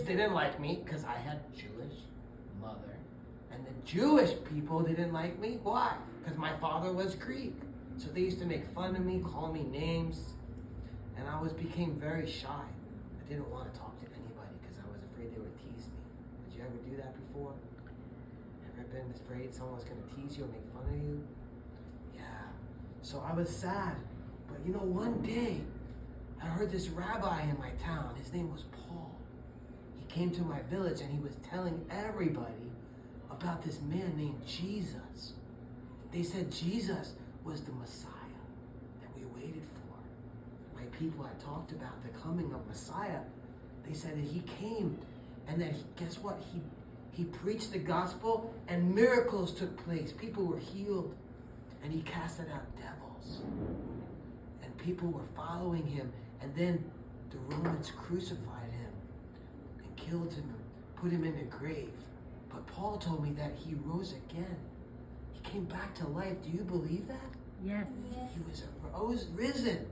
they didn't like me because I had Jewish mother. And the Jewish people didn't like me. Why? Because my father was Greek. So they used to make fun of me, call me names. And I became very shy. I didn't want to talk to anybody because I was afraid they would tease me. Did you ever do that before? Ever been afraid someone was going to tease you or make fun of you? Yeah. So I was sad. But you know, one day, I heard this rabbi in my town. His name was Paul. He came to my village and he was telling everybody about this man named Jesus. They said Jesus was the Messiah that we waited for. My people had talked about the coming of Messiah. They said that he came and that guess what? He preached the gospel and miracles took place. People were healed and he casted out devils. And people were following him. And then the Romans crucified him and killed him and put him in a grave. But Paul told me that he rose again. He came back to life. Do you believe that? Yes. He was risen.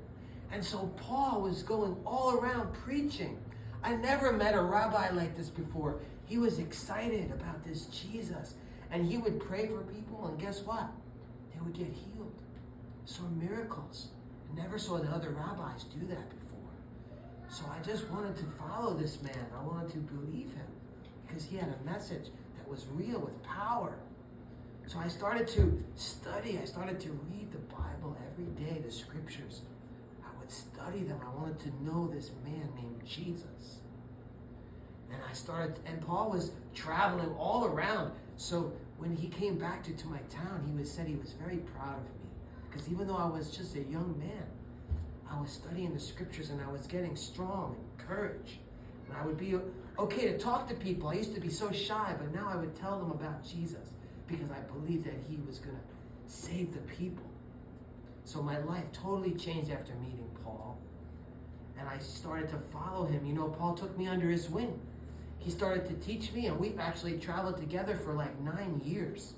And so Paul was going all around preaching. I never met a rabbi like this before. He was excited about this Jesus. And he would pray for people. And guess what? They would get healed. Saw miracles. I never saw the other rabbis do that before. So I just wanted to follow this man. I wanted to believe him because he had a message that was real with power. So I started to study. I started to read the Bible every day, the scriptures. I would study them. I wanted to know this man named Jesus. And Paul was traveling all around. So when he came back to my town, said he was very proud of me. Because even though I was just a young man, I was studying the scriptures and I was getting strong and courage. And I would be okay to talk to people. I used to be so shy, but now I would tell them about Jesus because I believed that he was going to save the people. So my life totally changed after meeting Paul. And I started to follow him. You know, Paul took me under his wing. He started to teach me, and we've actually traveled together for like 9 years.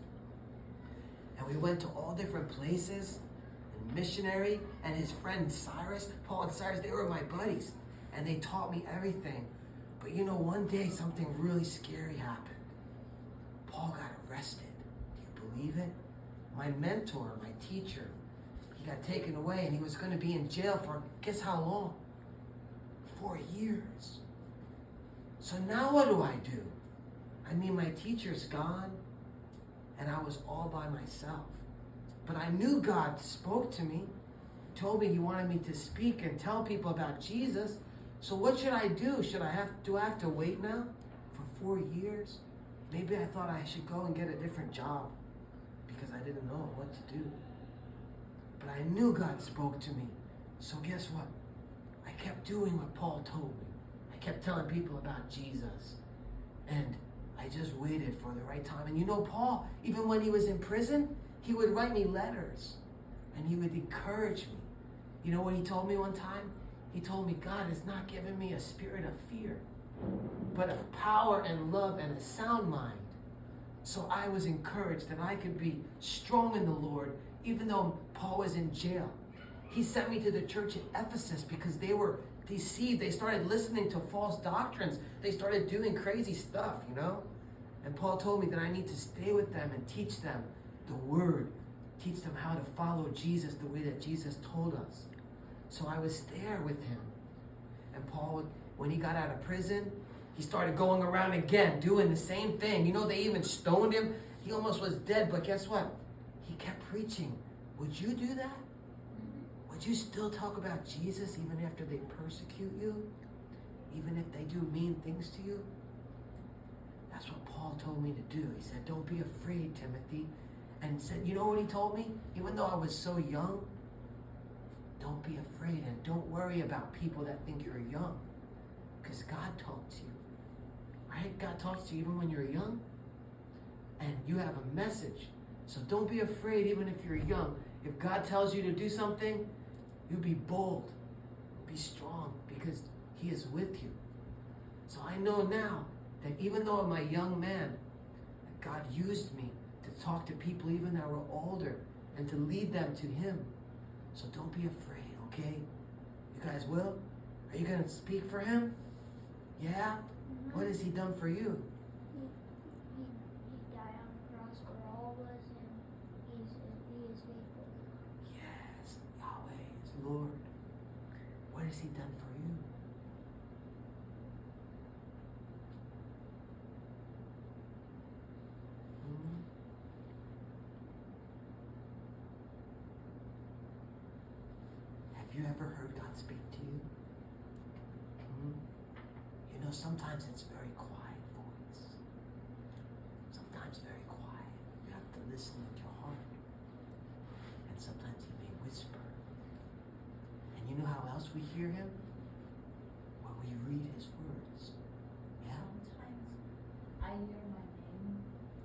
And we went to all different places. And missionary and his friend Cyrus, Paul and Cyrus, they were my buddies. And they taught me everything. But you know, one day something really scary happened. Paul got arrested. Do you believe it? My mentor, my teacher, he got taken away and he was going to be in jail for, guess how long? 4 years. So now what do? I mean, my teacher's gone and I was all by myself. But I knew God spoke to me, told me he wanted me to speak and tell people about Jesus. So what should I do? Do I have to wait now for 4 years? Maybe I thought I should go and get a different job because I didn't know what to do. But I knew God spoke to me. So guess what? I kept doing what Paul told me. I kept telling people about Jesus. And I just waited for the right time. And you know, Paul, even when he was in prison, he would write me letters. And he would encourage me. You know what he told me one time? He told me, God has not given me a spirit of fear, but of power and love and a sound mind. So I was encouraged that I could be strong in the Lord, even though Paul was in jail. He sent me to the church at Ephesus because they were deceived. They started listening to false doctrines. They started doing crazy stuff, you know? And Paul told me that I need to stay with them and teach them the word, teach them how to follow Jesus the way that Jesus told us. So I was there with him. And Paul, when he got out of prison, he started going around again, doing the same thing. You know, they even stoned him. He almost was dead, but guess what? He kept preaching. Would you do that? Would you still talk about Jesus even after they persecute you? Even if they do mean things to you? That's what Paul told me to do. He said, don't be afraid, Timothy. And said, you know what he told me? Even though I was so young, don't be afraid and don't worry about people that think you're young. Because God talks to you. Right? God talks to you even when you're young. And you have a message. So don't be afraid even if you're young. If God tells you to do something, you be bold. Be strong because he is with you. So I know now that even though I'm a young man, that God used me to talk to people even that were older and to lead them to him. So don't be afraid, okay? You guys will? Are you going to speak for him? Yeah? What has he done for you? He died on the cross for all of us, and he is faithful. Yes, Yahweh is Lord. What has he done for you? Have you ever heard God speak to you? You know, sometimes it's very quiet voice. Sometimes very quiet. You have to listen with your heart. And sometimes he may whisper. And you know how else we hear him? When we read his words. Yeah? Sometimes I hear my name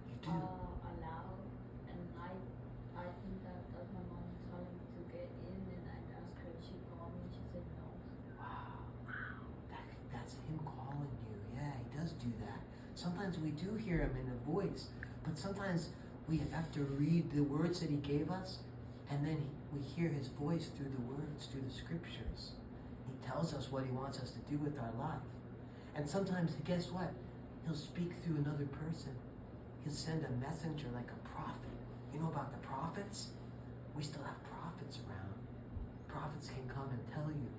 You do. aloud, and I think that's my mom telling me to get in, and I asked her. She called me. She said no. Wow. That's him calling you. Yeah, he does do that. Sometimes we do hear him in a voice, but sometimes we have to read the words that he gave us, and then we hear his voice through the words, through the scriptures. He tells us what he wants us to do with our life. And sometimes, guess what? He'll speak through another person. He'll send a messenger like a prophet. You know about the prophets? We still have prophets around. Prophets can come and tell you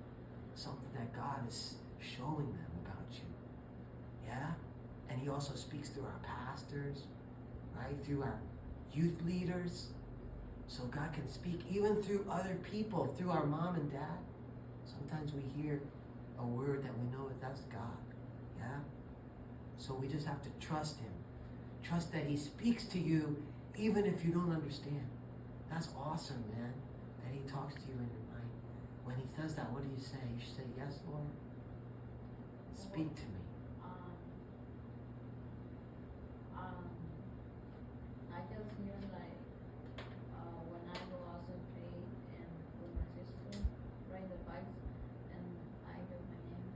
something that God is showing them about you. Yeah? And he also speaks through our pastors, right? Through our youth leaders. So God can speak even through other people, through our mom and dad. Sometimes we hear a word that we know that that's God. Yeah? So we just have to trust him. Trust that he speaks to you even if you don't understand. That's awesome, man, that he talks to you in your mind. When he does that, what do you say? You should say, yes, Lord. Speak to me. I just hear like when I go outside play and with my sister ride the bikes, and I hear my name,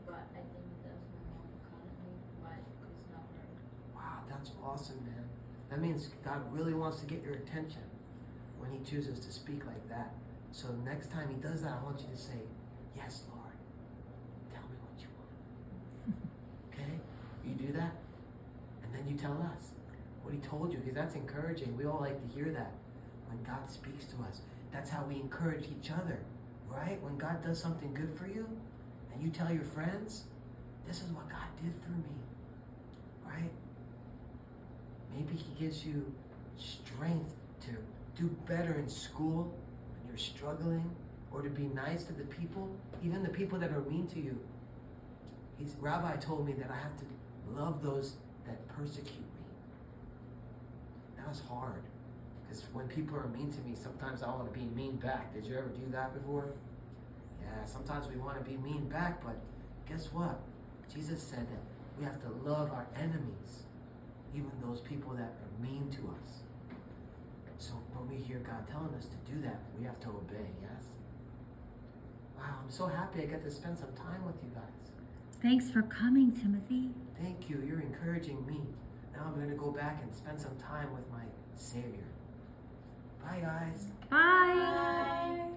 but I think that's my mom calling me, but it's not her. Wow, that's awesome, man. That means God really wants to get your attention when he chooses to speak like that. So next time he does that, I want you to say, yes, Lord, tell me what you want. Okay? You do that, and then you tell us what he told you, because that's encouraging. We all like to hear that when God speaks to us. That's how we encourage each other, right? When God does something good for you, and you tell your friends, this is what God did for me, right? Maybe he gives you strength to do better in school when you're struggling, or to be nice to the people, even the people that are mean to you. Rabbi told me that I have to love those that persecute me. That was hard, because when people are mean to me, sometimes I want to be mean back. Did you ever do that before? Yeah, sometimes we want to be mean back, but guess what? Jesus said that we have to love our enemies, even those people that are mean to us. So when we hear God telling us to do that, we have to obey, yes? Wow, I'm so happy I got to spend some time with you guys. Thanks for coming, Timothy. Thank you. You're encouraging me. Now I'm going to go back and spend some time with my Savior. Bye, guys. Bye. Bye.